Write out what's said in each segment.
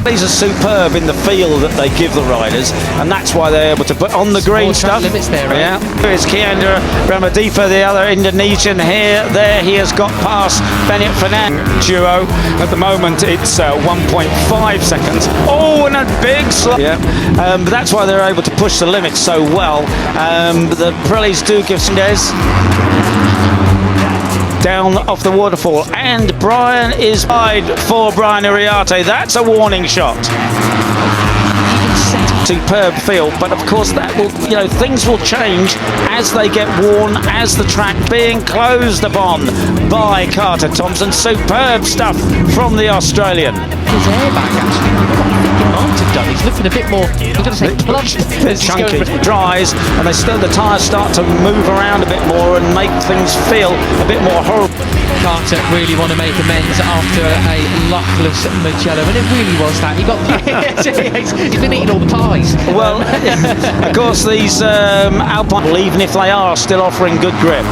These are superb in the feel that they give the riders, and that's why they're able to put on the green stuff. Limits there, right? Yeah. Here's Kiandra Ramadipa, the other Indonesian here. There he has got past Bennett Fernandez duo. At the moment, it's 1.5 seconds. Oh, and a big slide. Yeah. But that's why they're able to push the limits so well. The Pirellis do give Sandez down off the waterfall, and Brian is wide for Brian Iriarte. That's a warning shot. Superb feel, but of course that will, things will change as they get worn, as the track being closed upon by Carter Thompson. Superb stuff from the Australian. His airbag actually, he might have done. He's looking a bit more, I'm going to say plumped. Chunky, dries, and the tyres start to move around a bit more and make things feel a bit more horrible. Carter really want to make amends after a luckless Mugello, and it really was that. He got he's been eating all the pies. Well, of course, these Alpine, even if they are still offering good grip.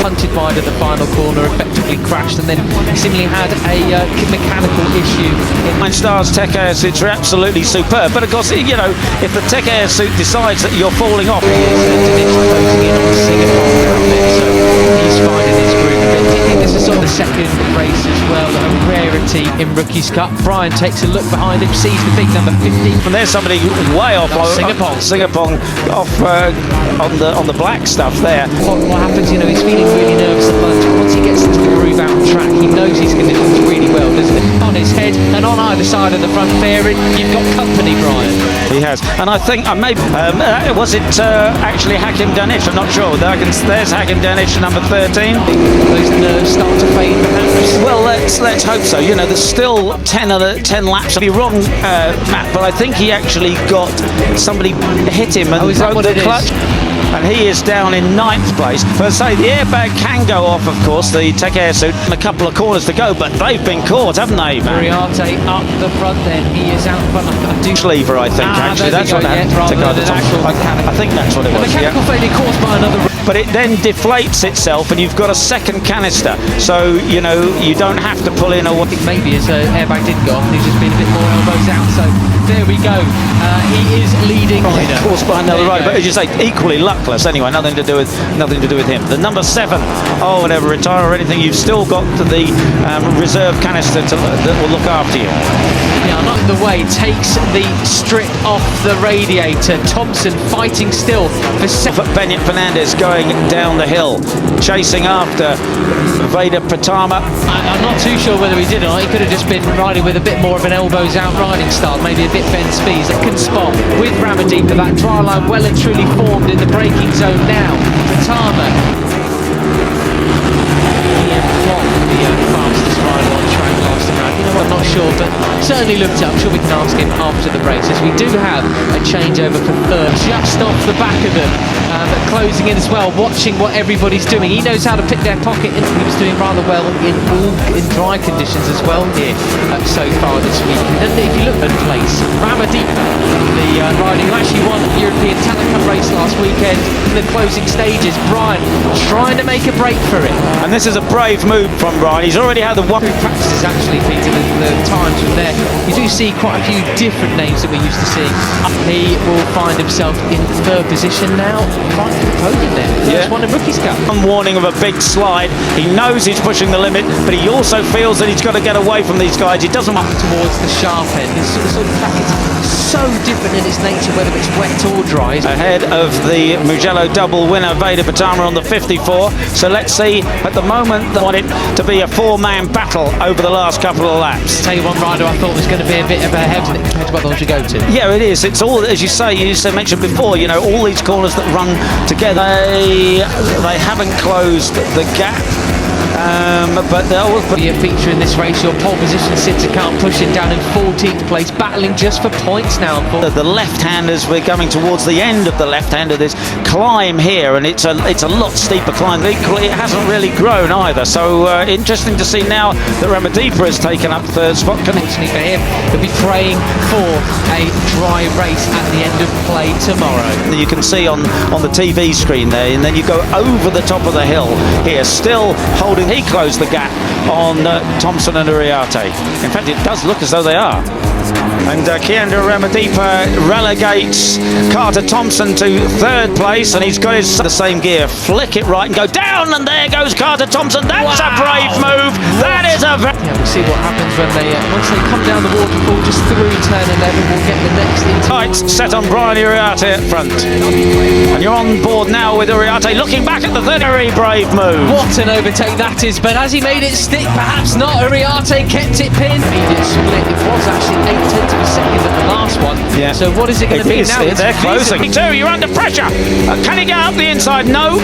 Punted wide at the final corner, effectively crashed, and then seemingly had a mechanical issue. Nine Stars Tech Air suits are absolutely superb, but of course, if the Tech Air suit decides that you're falling off, he's finding his groove a bit. I think this is sort of the second race as well, a rarity in Rookies Cup. Brian takes a look behind him, sees the big number 50. And there's somebody way off. Singapong off on the black stuff there. What happens, he's feeling really nervous at lunch. Once he gets into the groove out on track, he knows he's going to do really well, doesn't he? On his head and on either side of the front fairing, you've got company, Brian. He has, and I think maybe was it actually Hakim Danish? I'm not sure. There's Hakim Danish, number 13. Those nerves start to fade, perhaps. Well, let's hope so. There's still 10 laps. I'll be wrong, Matt, but I think he actually got somebody hit him and broke the clutch. And he is down in 9th place. But say the airbag can go off, of course, the Tech Air suit, and a couple of corners to go, but they've been caught, haven't they, man? Iriarte up the front then, he is out front. Lever, I think, actually. That's what happened. I think that's what it was. A mechanical failure caused by another. But it then deflates itself, and you've got a second canister. So, you don't have to pull in a... Maybe his airbag didn't go off, and he's just been a bit more elbows out. So there we go. He is leading. Caused by another rider, but as you say, equally luckless. Anyway, nothing to do with him. The number 7, whatever, retire or anything. You've still got the reserve canister that will look after you. Yeah, not the way. Takes the strip off the radiator. Thompson fighting still for Bennett Fernandez going down the hill, chasing after Vader Patama. I'm not too sure whether he did or not. He could have just been riding with a bit more of an elbows out riding style, maybe a bit Ben Spies. Second spot with Ramadipa, that dry line well and truly formed in the braking zone now. Patama. The fastest rider on track last time round. I'm not sure, but certainly looked up. I'm sure we can ask him after the race, as we do have a changeover for third just off the back of them, closing in as well, watching what everybody's doing. He knows how to pick their pocket, and he was doing rather well in dry conditions as well here so far this week. And if you look at place, Ramadipa, the rider who actually won the European Talent Cup race last weekend in the closing stages. Brian trying to make a break for it. And this is a brave move from Brian. He's already had the one practices actually, Peter, the times from there. You do see quite a few different names that we're used to seeing. He will find himself in third position now, right at the podium there. First one in Rookies Cup. One warning of a big slide. He knows he's pushing the limit, but he also feels that he's got to get away from these guys. He doesn't want towards the sharp end. This sort of track is so different in its nature, whether it's wet or dry. Ahead of the Mugello double winner, Vader Patama, on the 54. So let's see. At the moment, they want it to be a 4-man battle over the last couple of laps. Tell you one rider I thought was going to be a bit of a heavy compared to what they want to go to. Yeah, it is. It's all, as you say, mentioned before, all these corners that run together, they haven't closed the gap. But they'll be a feature in this race. Your pole position Sinterkart pushing down in 14th place, battling just for points now. The left-handers, we're coming towards the end of the left-hand of this climb here, and it's a lot steeper climb. Equally, it hasn't really grown either. So interesting to see now that Ramadipa has taken up third spot. Actually, for him, he'll be praying for a dry race at the end of play tomorrow. You can see on the TV screen there, and then you go over the top of the hill here, still holding holding. He closed the gap on Thompson and Uriarte. In fact, it does look as though they are. And Keandra Ramadipa relegates Carter Thompson to third place, and he's got the same gear. Flick it right and go down, and there goes Carter Thompson. That's a brave move. That is a Yeah, we'll see what happens when they once they come down the waterfall just through turn 11. We'll get the next lights set on Brian Uriarte at front. And you're on board now with Uriarte looking back at the third. Very brave move. What an overtake that is, but has he made it stick? Perhaps not. Uriarte kept it pinned. Immediate split. It was actually 8 tenths of a second at the last one. Yeah. So what is it going to be now? They're closing. You're under pressure. Can he get up the inside? No.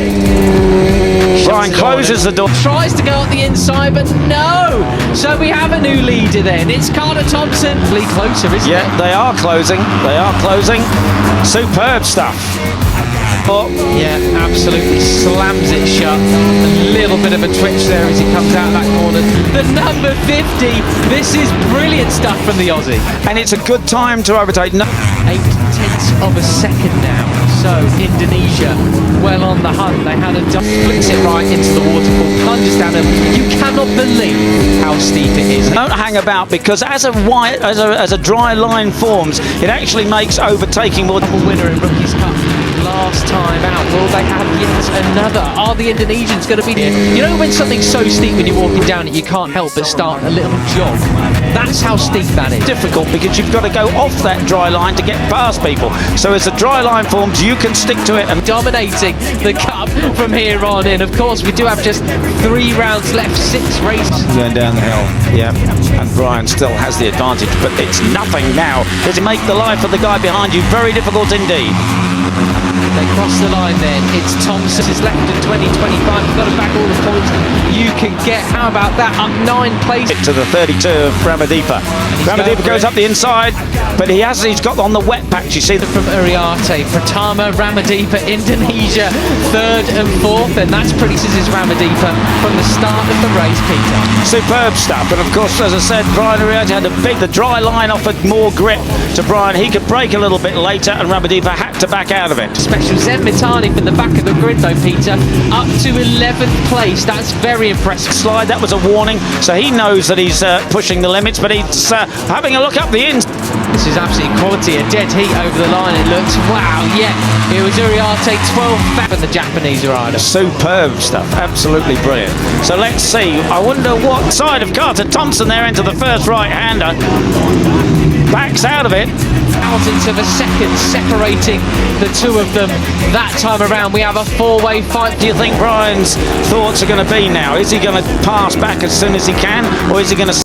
Brian closes the door. Tries to go up the inside, but no. So we have a new leader then. It's Carter Thompson. Lee closer, isn't it? Yeah, they are closing. They are closing. Superb stuff. Oh. Yeah, absolutely slams it shut. A little bit of a twitch there as he comes out that corner. The number 50. This is brilliant stuff from the Aussie. And it's a good time to overtake. 8 tenths of a second now. So Indonesia well on the hunt. They had a flicks it right into the waterfall, plunges down it. You cannot believe how steep it is. Don't hang about, because as a dry line forms, it actually makes overtaking more. Winner in Rookies Cup last time out. Will they have yet another? Are the Indonesians going to be here? You know when something's so steep when you're walking down it, you can't help but start a little jog. That's how steep that is. Difficult because you've got to go off that dry line to get past people. So as the dry line forms, you can stick to it and dominating the cup from here on in. Of course, we do have just 3 rounds left, 6 races. Going down the hill, yeah. And Brian still has the advantage, but it's nothing now. Does it make the life of the guy behind you very difficult indeed? They cross the line then. It's Thompson is left in 2025. You've got to back all the points you can get. How about that? Up 9 places. To the 32 of Ramadipa. Ramadipa goes up the inside, but he's got on the wet patch. You see from Uriarte, Pratama, Ramadipa, Indonesia, 3rd and 4th, and that's pretty. This is Ramadipa from the start of the race, Peter. Superb stuff, but of course, as I said, Brian Uriarte had the dry line offered more grip to Brian. He could break a little bit later, and Ramadipa had to back out of it. Special Zen Mitani from the back of the grid though, Peter, up to 11th place. That's very impressive. Slide, that was a warning, so he knows that he's pushing the limits, but he's having a look up the ins. This is absolutely quality, a dead heat over the line. It looks, wow, yeah, it was Uriarte 12th back from the Japanese rider. Superb stuff, absolutely brilliant. So let's see, I wonder what side of Carter Thompson there into the first right-hander. Backs out of it. Thousandths of a second separating the two of them. That time around we have a 4-way fight. Do you think Brian's thoughts are going to be now? Is he going to pass back as soon as he can, or is he going to